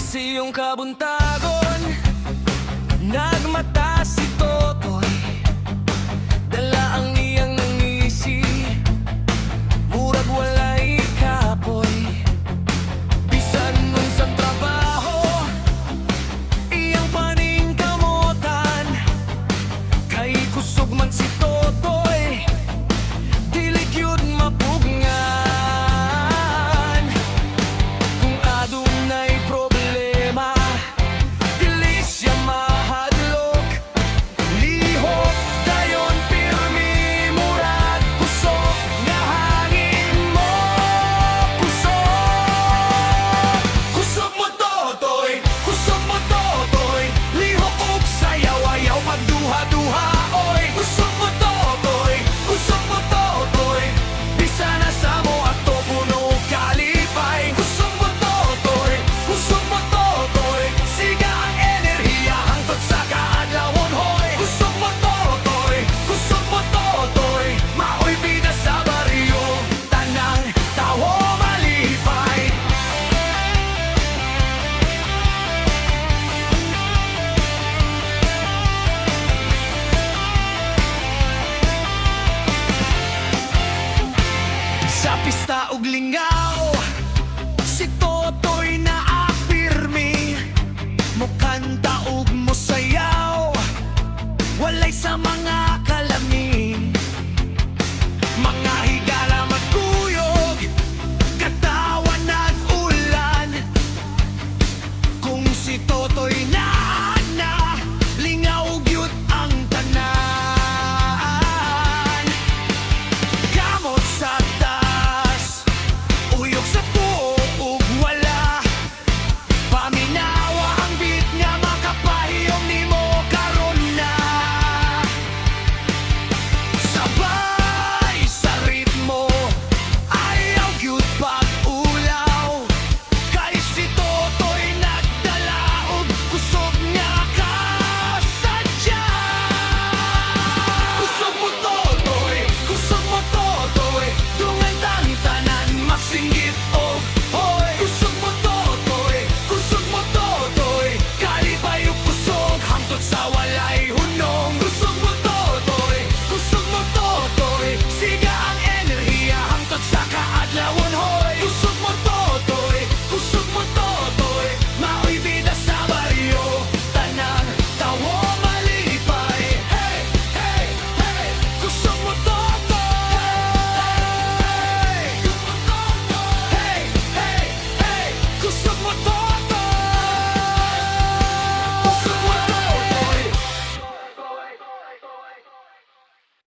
Sa iyong kabuntagon, nagmata si Totoy. Dala ang iyang nangisi, murag walay kapoy. Bisan nun sa trabaho, iyang paningkamutan. Kay kusog man si Totoy, dili gyud mapugngan. Kung adunay problema, dili siya mahadlok. Lihok dayon pirmi, murag kusog nga hangin mo. Kusog, kusog mo Totoy, kusog mo Totoy. Lihok ug sayaw-ayaw magduha-duha, oy. Kusog mo Totoy, kusog mo Totoy. Bisan na sa mo ato puno kalipay. Kusog mo Totoy, kusog mo Totoy. Siga ang enerhiya hangtod sa kaadlawon, hoy. Kusog mo Totoy, kusog mo Totoy. Maoy bida sa baryo, tanang tawo malipay. Sa pista ug lingaw, si Totoy na apirmi. Mukanta ug mosayaw, walay sa mga kalamin. Mga higala magkuyog, katawan nag-ulan. Kung si Totoy na